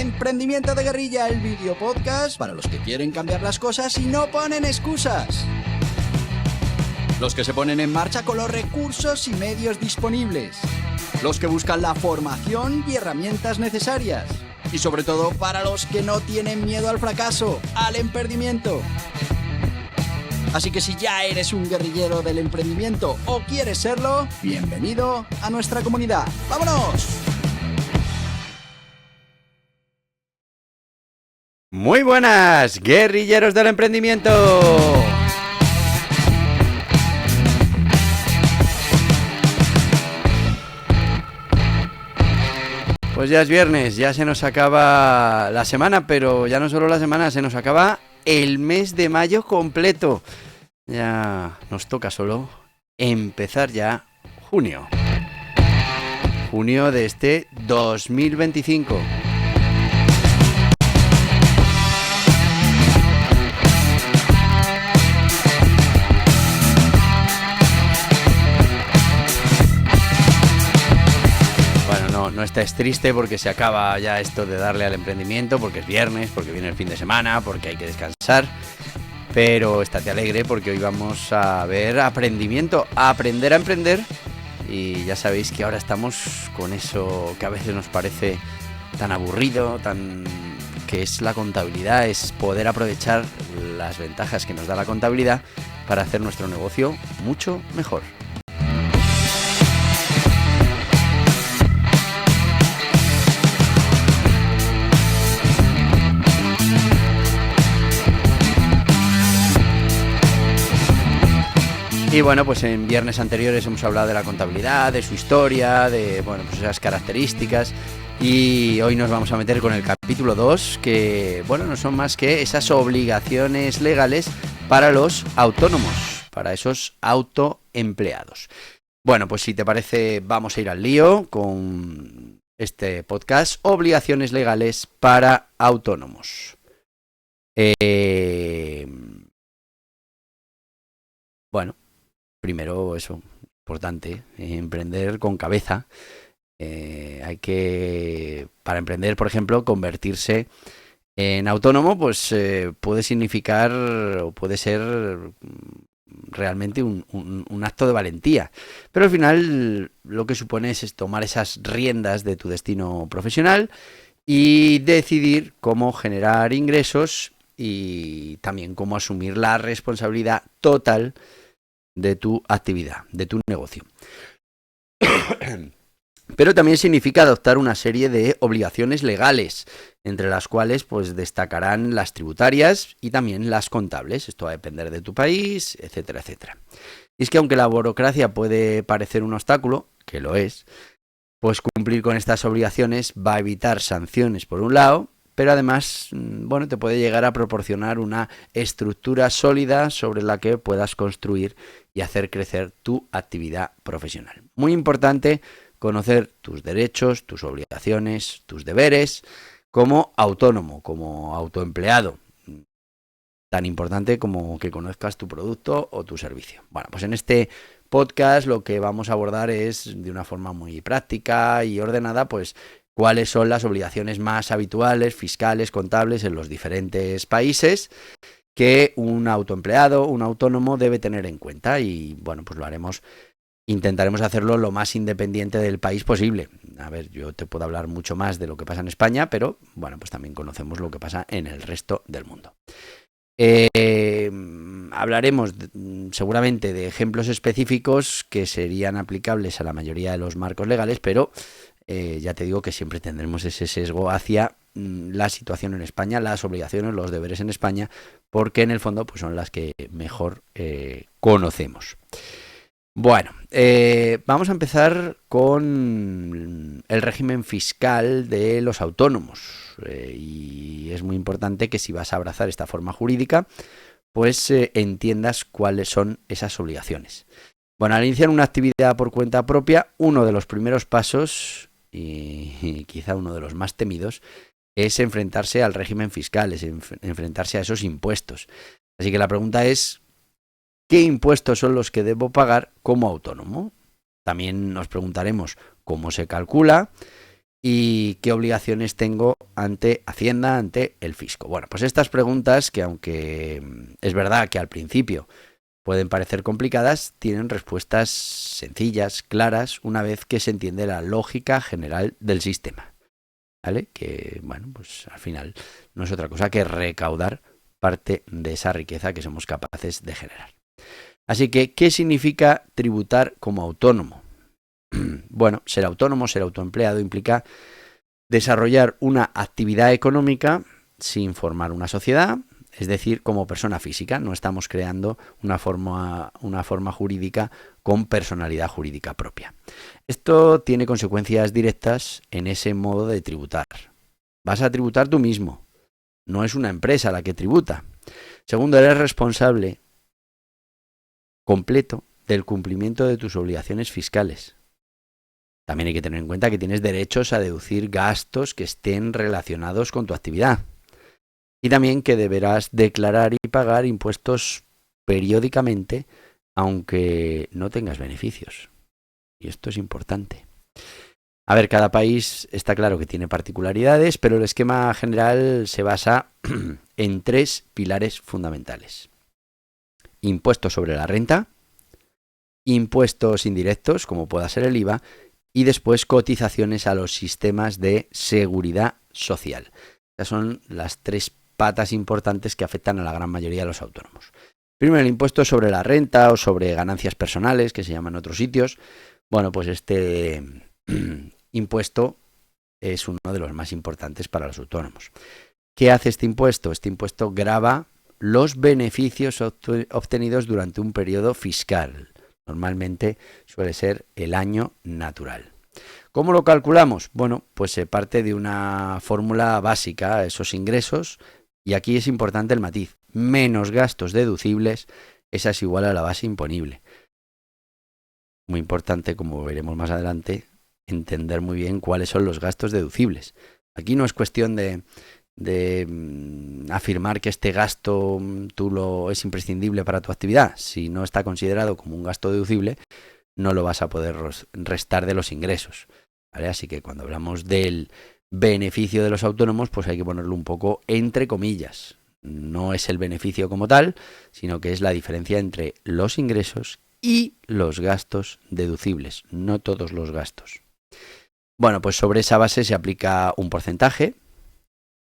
Emprendimiento de Guerrilla, el video podcast para los que quieren cambiar las cosas y no ponen excusas. Los que se ponen en marcha con los recursos y medios disponibles. Los que buscan la formación y herramientas necesarias. Y sobre todo para los que no tienen miedo al fracaso, al emprendimiento. Así que si ya eres un guerrillero del emprendimiento o quieres serlo, bienvenido a nuestra comunidad. ¡Vámonos! Muy buenas, guerrilleros del emprendimiento. Pues ya es viernes, ya se nos acaba la semana, pero ya no solo la semana, se nos acaba el mes de mayo completo. Ya nos toca solo empezar ya junio. Junio de este 2025. No estés triste porque se acaba ya esto de darle al emprendimiento, porque es viernes, porque viene el fin de semana, porque hay que descansar. Pero estate alegre porque hoy vamos a ver aprendimiento, a aprender a emprender. Y ya sabéis que ahora estamos con eso que a veces nos parece tan aburrido, que es la contabilidad, es poder aprovechar las ventajas que nos da la contabilidad para hacer nuestro negocio mucho mejor. Y bueno, pues en viernes anteriores hemos hablado de la contabilidad, de su historia, de pues esas características. Y hoy nos vamos a meter con el capítulo 2, que no son más que esas obligaciones legales para los autónomos, para esos autoempleados. Bueno, pues si te parece, vamos a ir al lío con este podcast, obligaciones legales para autónomos. Primero eso, importante, emprender con cabeza. Hay que, para emprender, por ejemplo, convertirse en autónomo, pues puede significar o puede ser realmente un acto de valentía. Pero al final lo que supone es tomar esas riendas de tu destino profesional y decidir cómo generar ingresos y también cómo asumir la responsabilidad total de tu actividad, de tu negocio. Pero también significa adoptar una serie de obligaciones legales, entre las cuales pues destacarán las tributarias y también las contables. Esto va a depender de tu país, etcétera, etcétera. Y es que aunque la burocracia puede parecer un obstáculo, que lo es, pues cumplir con estas obligaciones va a evitar sanciones por un lado, pero además, te puede llegar a proporcionar una estructura sólida sobre la que puedas construir y hacer crecer tu actividad profesional. Muy importante conocer tus derechos, tus obligaciones, tus deberes como autónomo, como autoempleado. Tan importante como que conozcas tu producto o tu servicio. Bueno, pues en este podcast lo que vamos a abordar es de una forma muy práctica y ordenada, pues cuáles son las obligaciones más habituales, fiscales, contables en los diferentes países que un autoempleado, un autónomo debe tener en cuenta y pues lo haremos, intentaremos hacerlo lo más independiente del país posible. A ver, yo te puedo hablar mucho más de lo que pasa en España, pero pues también conocemos lo que pasa en el resto del mundo. Hablaremos seguramente de ejemplos específicos que serían aplicables a la mayoría de los marcos legales, pero ya te digo que siempre tendremos ese sesgo hacia la situación en España, las obligaciones, los deberes en España, porque en el fondo pues son las que mejor conocemos. Bueno, vamos a empezar con el régimen fiscal de los autónomos y es muy importante que si vas a abrazar esta forma jurídica, pues entiendas cuáles son esas obligaciones. Bueno, al iniciar una actividad por cuenta propia, uno de los primeros pasos y quizá uno de los más temidos es enfrentarse al régimen fiscal, es enfrentarse a esos impuestos. Así que la pregunta es, ¿qué impuestos son los que debo pagar como autónomo? También nos preguntaremos cómo se calcula ¿Y qué obligaciones tengo ante Hacienda, ante el fisco? Bueno, pues estas preguntas, que aunque es verdad que al principio pueden parecer complicadas, tienen respuestas sencillas, claras, una vez que se entiende la lógica general del sistema, ¿vale? Que, bueno, pues al final no es otra cosa que recaudar parte de esa riqueza que somos capaces de generar. Así que, ¿qué significa tributar como autónomo? Bueno, ser autónomo, ser autoempleado implica desarrollar una actividad económica sin formar una sociedad, es decir, como persona física. No estamos creando una forma jurídica con personalidad jurídica propia. Esto tiene consecuencias directas en ese modo de tributar. Vas a tributar tú mismo, no es una empresa la que tributa. Segundo, eres responsable completo del cumplimiento de tus obligaciones fiscales. También hay que tener en cuenta que tienes derechos a deducir gastos que estén relacionados con tu actividad. Y también que deberás declarar y pagar impuestos periódicamente, aunque no tengas beneficios. Y esto es importante. A ver, cada país está claro que tiene particularidades, pero el esquema general se basa en 3 pilares fundamentales. Impuestos sobre la renta, impuestos indirectos, como pueda ser el IVA, y después cotizaciones a los sistemas de seguridad social. Estas son las 3 patas importantes que afectan a la gran mayoría de los autónomos. Primero, el impuesto sobre la renta o sobre ganancias personales, que se llama en otros sitios. Bueno, pues este impuesto es uno de los más importantes para los autónomos. ¿Qué hace este impuesto? Este impuesto grava los beneficios obtenidos durante un periodo fiscal. Normalmente suele ser el año natural. ¿Cómo lo calculamos? Bueno, pues se parte de una fórmula básica, esos ingresos, y aquí es importante el matiz, menos gastos deducibles, esa es igual a la base imponible. Muy importante, como veremos más adelante, entender muy bien cuáles son los gastos deducibles. Aquí no es cuestión de afirmar que este gasto es imprescindible para tu actividad. Si no está considerado como un gasto deducible, no lo vas a poder restar de los ingresos, ¿vale? Así que cuando hablamos del beneficio de los autónomos, pues hay que ponerlo un poco entre comillas. No es el beneficio como tal, sino que es la diferencia entre los ingresos y los gastos deducibles, no todos los gastos. Bueno, pues sobre esa base se aplica un porcentaje,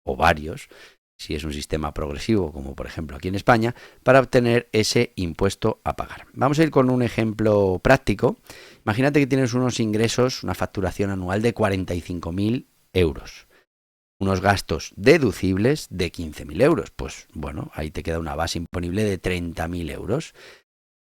o varios, si es un sistema progresivo, como por ejemplo aquí en España, para obtener ese impuesto a pagar. Vamos a ir con un ejemplo práctico. Imagínate que tienes unos ingresos, una facturación anual de 45.000 euros. Unos gastos deducibles de 15.000 euros. Pues bueno, ahí te queda una base imponible de 30.000 euros.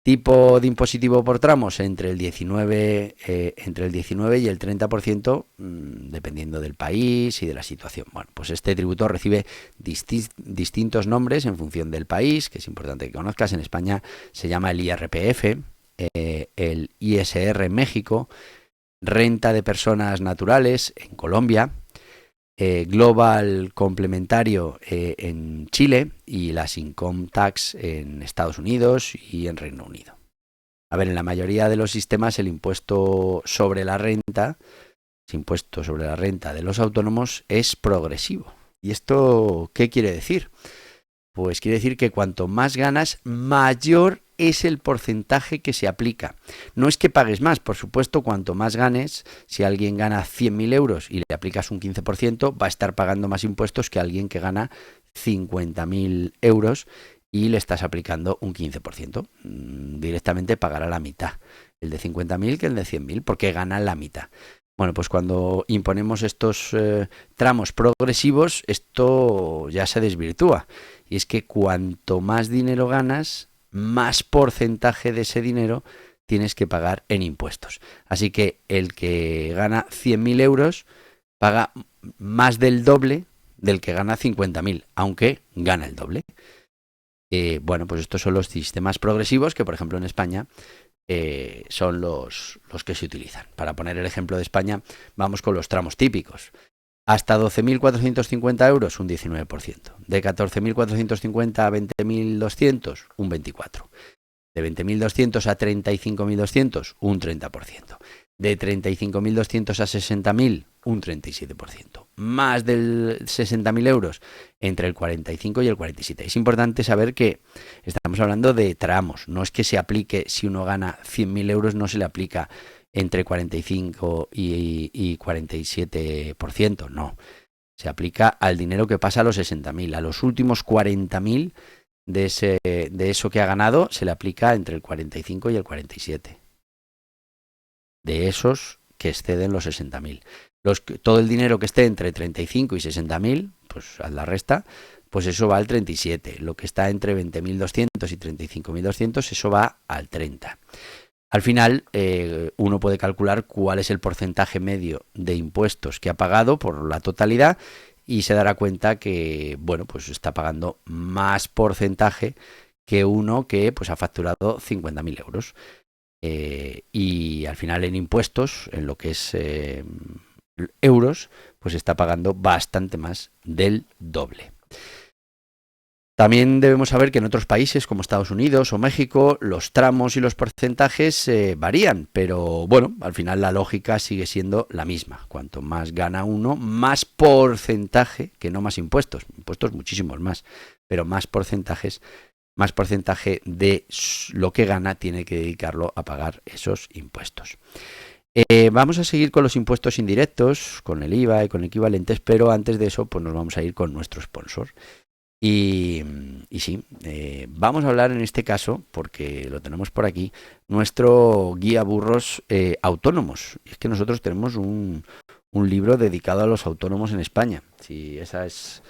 Tipo de impositivo por tramos entre el 19 y el 30%, dependiendo del país y de la situación. Bueno, pues este tributo recibe distintos nombres en función del país, que es importante que conozcas. En España se llama el IRPF, el ISR en México, renta de personas naturales en Colombia, Global complementario en Chile y las Income Tax en Estados Unidos y en Reino Unido. A ver, en la mayoría de los sistemas el impuesto sobre la renta, de los autónomos es progresivo. ¿Y esto qué quiere decir? Pues quiere decir que cuanto más ganas, mayor es el porcentaje que se aplica. No es que pagues más, por supuesto, cuanto más ganes, si alguien gana 100.000 euros y le aplicas un 15%, va a estar pagando más impuestos que alguien que gana 50.000 euros y le estás aplicando un 15%. Directamente pagará la mitad, el de 50.000 que el de 100.000, porque gana la mitad. Bueno, pues cuando imponemos estos tramos progresivos, esto ya se desvirtúa. Y es que cuanto más dinero ganas, más porcentaje de ese dinero tienes que pagar en impuestos. Así que el que gana 100.000 euros paga más del doble del que gana 50.000, aunque gana el doble. Bueno, pues estos son los sistemas progresivos que, por ejemplo, en España son los que se utilizan. Para poner el ejemplo de España, vamos con los tramos típicos. Hasta 12.450 euros, un 19%. De 14.450 a 20.200, un 24%. De 20.200 a 35.200, un 30%. De 35.200 a 60.000, un 37%. Más de 60.000 euros, entre el 45 y el 47. Es importante saber que estamos hablando de tramos. No es que se aplique, si uno gana 100.000 euros, no se le aplica entre 45 y 47%. No. Se aplica al dinero que pasa a los 60.000. A los últimos 40.000 de eso que ha ganado, se le aplica entre el 45 y el 47. De esos que exceden los 60.000. Todo el dinero que esté entre 35 y 60.000, pues haz la resta, pues eso va al 37. Lo que está entre 20.200 y 35.200, eso va al 30. Al final, uno puede calcular cuál es el porcentaje medio de impuestos que ha pagado por la totalidad y se dará cuenta que, bueno, pues está pagando más porcentaje que uno que pues ha facturado 50.000 euros. Y al final en impuestos, en lo que es euros, pues está pagando bastante más del doble. También debemos saber que en otros países como Estados Unidos o México los tramos y los porcentajes varían, pero bueno, al final la lógica sigue siendo la misma. Cuanto más gana uno, más porcentaje, que no más impuestos, impuestos muchísimos más, pero más porcentaje de lo que gana tiene que dedicarlo a pagar esos impuestos. Vamos a seguir con los impuestos indirectos, con el IVA y con equivalentes, pero antes de eso pues nos vamos a ir con nuestro sponsor. Y sí, vamos a hablar en este caso, porque lo tenemos por aquí, nuestro guía burros autónomos. Y es que nosotros tenemos un libro dedicado a los autónomos en España. Si esa es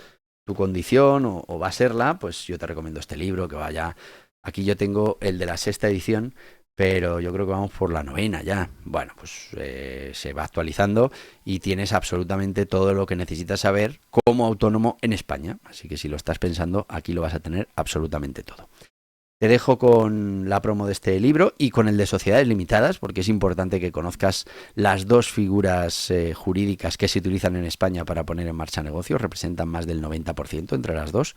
tu condición o va a serla, pues yo te recomiendo este libro, que vaya. Aquí yo tengo el de la 6ª edición, pero yo creo que vamos por la 9ª ya. Bueno, pues se va actualizando y tienes absolutamente todo lo que necesitas saber como autónomo en España. Así que si lo estás pensando, aquí lo vas a tener absolutamente todo. Te dejo con la promo de este libro y con el de sociedades limitadas, porque es importante que conozcas las dos figuras jurídicas que se utilizan en España para poner en marcha negocios. Representan más del 90% entre las dos.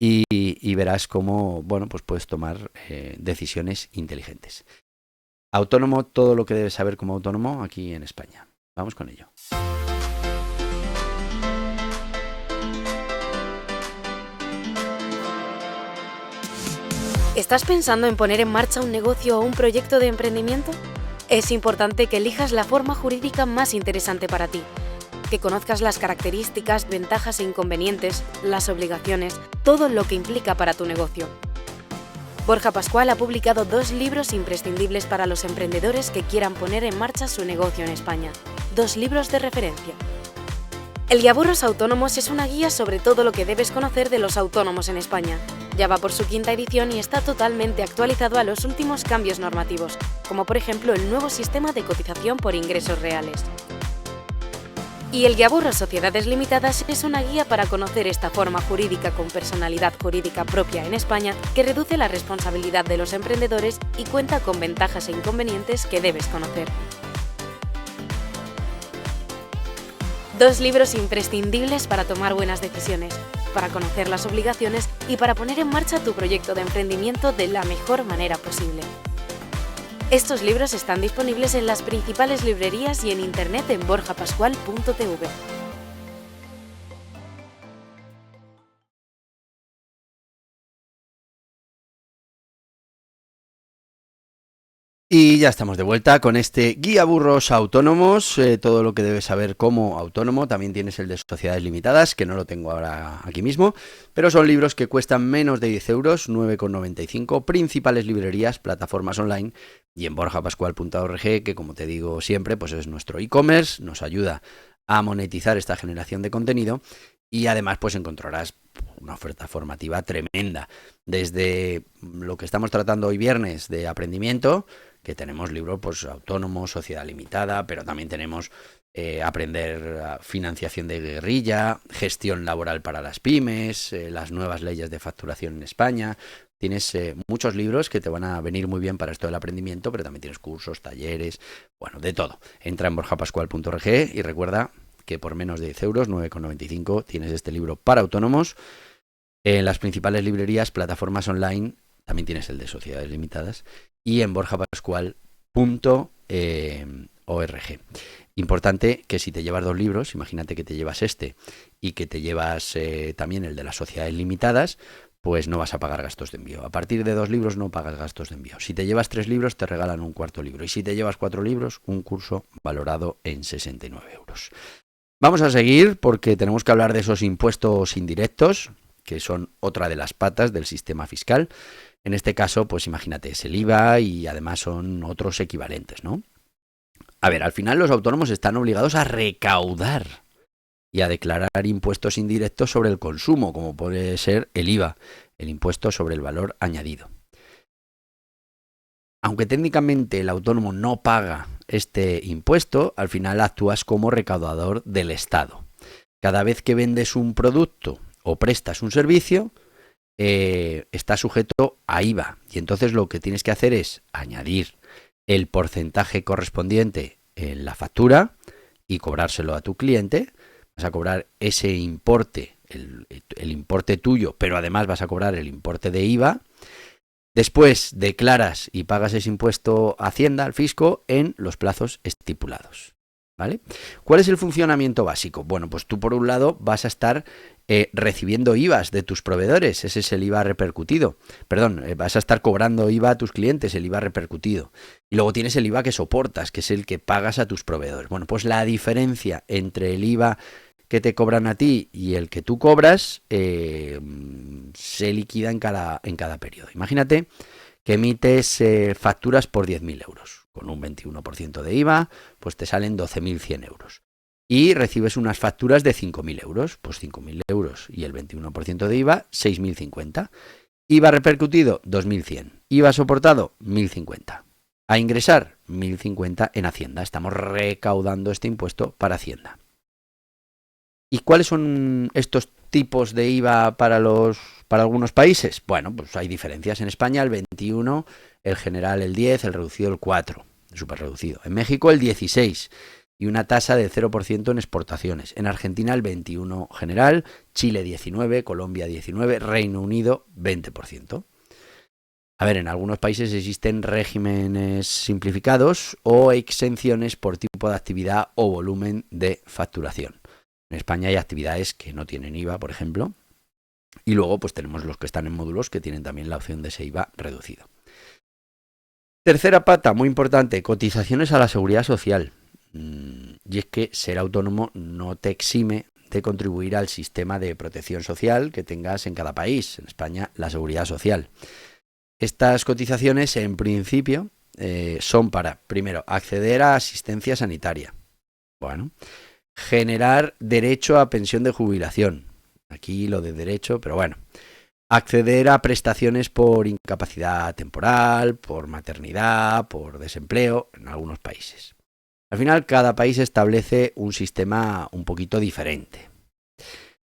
Y verás cómo, bueno, pues puedes tomar decisiones inteligentes. Autónomo, todo lo que debes saber como autónomo aquí en España. Vamos con ello. ¿Estás pensando en poner en marcha un negocio o un proyecto de emprendimiento? Es importante que elijas la forma jurídica más interesante para ti, que conozcas las características, ventajas e inconvenientes, las obligaciones, todo lo que implica para tu negocio. Borja Pascual ha publicado 2 libros imprescindibles para los emprendedores que quieran poner en marcha su negocio en España. 2 libros de referencia. El Guiaburros Autónomos es una guía sobre todo lo que debes conocer de los autónomos en España. Ya va por su 5ª edición y está totalmente actualizado a los últimos cambios normativos, como por ejemplo el nuevo sistema de cotización por ingresos reales. Y el Guiaburros Sociedades Limitadas es una guía para conocer esta forma jurídica con personalidad jurídica propia en España que reduce la responsabilidad de los emprendedores y cuenta con ventajas e inconvenientes que debes conocer. 2 libros imprescindibles para tomar buenas decisiones, para conocer las obligaciones y para poner en marcha tu proyecto de emprendimiento de la mejor manera posible. Estos libros están disponibles en las principales librerías y en internet en borjapascual.tv. Y ya estamos de vuelta con este guía burros autónomos, todo lo que debes saber como autónomo. También tienes el de sociedades limitadas, que no lo tengo ahora aquí mismo, pero son libros que cuestan menos de 10 euros, 9,95, principales librerías, plataformas online y en borjapascual.org, que como te digo siempre, pues es nuestro e-commerce, nos ayuda a monetizar esta generación de contenido y además pues encontrarás una oferta formativa tremenda, desde lo que estamos tratando hoy viernes de aprendimiento, que tenemos libros pues autónomo, sociedad limitada, pero también tenemos aprender financiación de guerrilla, gestión laboral para las pymes, las nuevas leyes de facturación en España. Tienes muchos libros que te van a venir muy bien para esto del aprendimiento, pero también tienes cursos, talleres, bueno, de todo. Entra en borjapascual.org y recuerda que por menos de 10 euros, 9,95, tienes este libro para autónomos. En las principales librerías, plataformas online, también tienes el de sociedades limitadas. Y en borjapascual.org. Importante que si te llevas 2 libros, imagínate que te llevas este y que te llevas también el de las sociedades limitadas, pues no vas a pagar gastos de envío. A partir de 2 libros no pagas gastos de envío. Si te llevas 3 libros, te regalan un cuarto libro. Y si te llevas 4 libros, un curso valorado en 69 euros. Vamos a seguir porque tenemos que hablar de esos impuestos indirectos, que son otra de las patas del sistema fiscal. En este caso, pues imagínate, es el IVA y además son otros equivalentes, ¿no? A ver, al final los autónomos están obligados a recaudar y a declarar impuestos indirectos sobre el consumo, como puede ser el IVA, el impuesto sobre el valor añadido. Aunque técnicamente el autónomo no paga este impuesto, al final actúas como recaudador del Estado. Cada vez que vendes un producto o prestas un servicio, está sujeto a IVA. Y entonces lo que tienes que hacer es añadir el porcentaje correspondiente en la factura y cobrárselo a tu cliente. Vas a cobrar ese importe, el importe tuyo, pero además vas a cobrar el importe de IVA. Después declaras y pagas ese impuesto a Hacienda, al fisco, en los plazos estipulados, ¿vale? ¿Cuál es el funcionamiento básico? Bueno, pues tú por un lado vas a estar recibiendo IVAs de tus proveedores, ese es el IVA repercutido. Vas a estar cobrando IVA a tus clientes, el IVA repercutido. Y luego tienes el IVA que soportas, que es el que pagas a tus proveedores. Bueno, pues la diferencia entre el IVA que te cobran a ti y el que tú cobras se liquida en cada periodo. Imagínate que emites facturas por 10.000 euros. Con un 21% de IVA, pues te salen 12.100 euros. Y recibes unas facturas de 5.000 euros, pues 5.000 euros y el 21% de IVA, 6.050. IVA repercutido, 2.100. IVA soportado, 1.050. A ingresar, 1.050 en Hacienda. Estamos recaudando este impuesto para Hacienda. ¿Y cuáles son estos tipos de IVA para algunos países? Bueno, pues hay diferencias. En España el 21, el general el 10, el reducido el 4, súper reducido. En México el 16 y una tasa de 0% en exportaciones. En Argentina el 21 general, Chile 19, Colombia 19, Reino Unido 20%. A ver, en algunos países existen regímenes simplificados o exenciones por tipo de actividad o volumen de facturación. En España hay actividades que no tienen IVA, por ejemplo, y luego pues tenemos los que están en módulos que tienen también la opción de ese IVA reducido. Tercera pata, muy importante, cotizaciones a la seguridad social. Y es que ser autónomo no te exime de contribuir al sistema de protección social que tengas en cada país. En España, la seguridad social. Estas cotizaciones, en principio, son para, primero, acceder a asistencia sanitaria. Bueno, generar derecho a pensión de jubilación. Aquí lo de derecho, pero bueno. Acceder a prestaciones por incapacidad temporal, por maternidad, por desempleo, en algunos países. Al final, cada país establece un sistema un poquito diferente.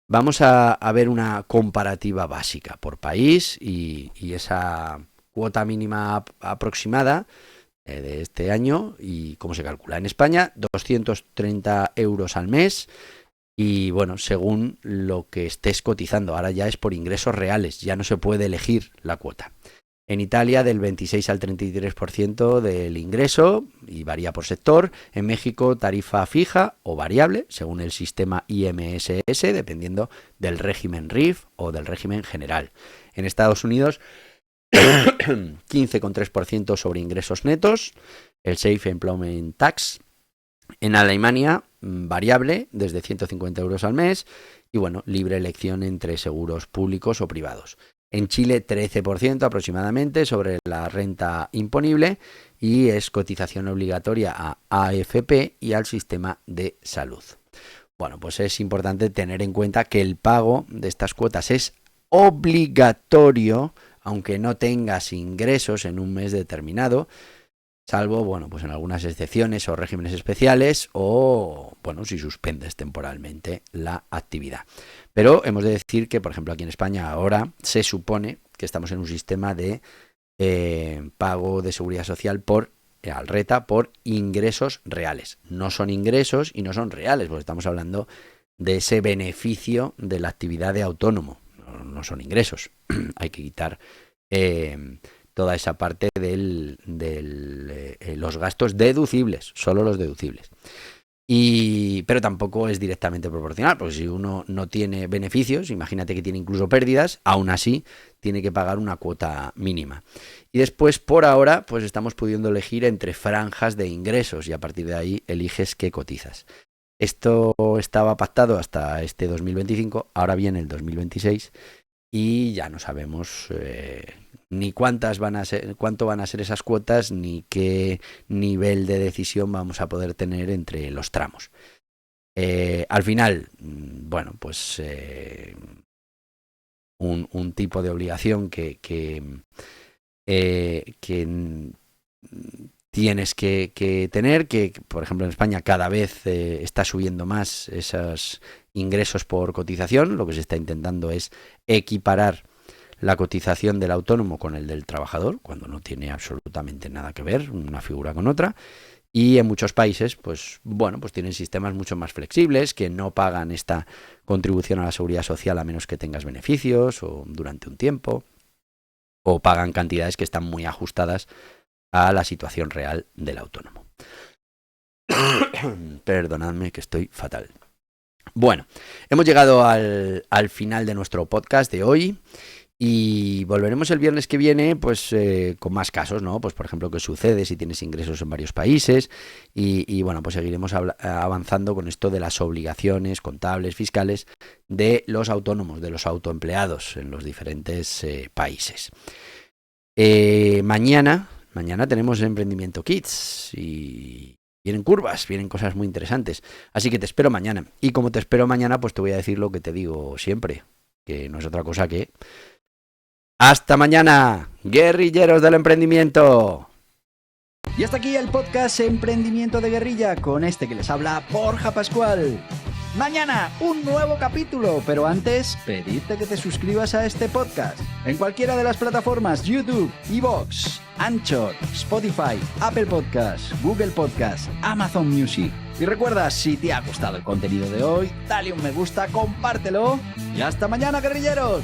Vamos a ver una comparativa básica por país y esa cuota mínima aproximada de este año y cómo se calcula. En España, 230 euros al mes y bueno, según lo que estés cotizando. Ahora ya es por ingresos reales, ya no se puede elegir la cuota. En Italia del 26 al 33% del ingreso y varía por sector. En México tarifa fija o variable según el sistema IMSS dependiendo del régimen RIF o del régimen general. En Estados Unidos 15,3% sobre ingresos netos, el Safe Employment Tax. En Alemania variable desde 150 euros al mes y bueno, libre elección entre seguros públicos o privados. En Chile 13% aproximadamente sobre la renta imponible y es cotización obligatoria a AFP y al sistema de salud. Bueno, pues es importante tener en cuenta que el pago de estas cuotas es obligatorio aunque no tengas ingresos en un mes determinado, salvo, bueno, pues en algunas excepciones o regímenes especiales o, bueno, si suspendes temporalmente la actividad. Pero hemos de decir que, por ejemplo, aquí en España ahora se supone que estamos en un sistema de pago de seguridad social por Alreta por ingresos reales. No son ingresos y no son reales, porque estamos hablando de ese beneficio de la actividad de autónomo. No son ingresos. Hay que quitar toda esa parte de los gastos deducibles, solo los deducibles. Pero tampoco es directamente proporcional, porque si uno no tiene beneficios, imagínate que tiene incluso pérdidas, aún así tiene que pagar una cuota mínima. Y después, por ahora, pues estamos pudiendo elegir entre franjas de ingresos y a partir de ahí eliges qué cotizas. Esto estaba pactado hasta este 2025, ahora viene el 2026 y ya no sabemos ni cuánto van a ser esas cuotas, ni qué nivel de decisión vamos a poder tener entre los tramos. Al final, bueno, pues un tipo de obligación que tienes que tener, que por ejemplo en España cada vez está subiendo más esos ingresos por cotización. Lo que se está intentando es equiparar la cotización del autónomo con el del trabajador, cuando no tiene absolutamente nada que ver una figura con otra. Y en muchos países, pues bueno, pues tienen sistemas mucho más flexibles que no pagan esta contribución a la seguridad social a menos que tengas beneficios o durante un tiempo, o pagan cantidades que están muy ajustadas a la situación real del autónomo. Perdonadme que estoy fatal. Bueno, hemos llegado al final de nuestro podcast de hoy. Y volveremos el viernes que viene, pues con más casos, ¿no? Pues por ejemplo, qué sucede si tienes ingresos en varios países y bueno, pues seguiremos avanzando con esto de las obligaciones contables, fiscales de los autónomos, de los autoempleados en los diferentes países. Mañana tenemos Emprendimiento Kids y vienen curvas, vienen cosas muy interesantes. Así que te espero mañana. Y como te espero mañana, pues te voy a decir lo que te digo siempre, que no es otra cosa que... ¡Hasta mañana, guerrilleros del emprendimiento! Y hasta aquí el podcast Emprendimiento de Guerrilla, con este que les habla Borja Pascual. Mañana un nuevo capítulo, pero antes pedirte que te suscribas a este podcast en cualquiera de las plataformas YouTube, iVoox, Anchor, Spotify, Apple Podcasts, Google Podcasts, Amazon Music. Y recuerda, si te ha gustado el contenido de hoy, dale un me gusta, compártelo y hasta mañana, guerrilleros.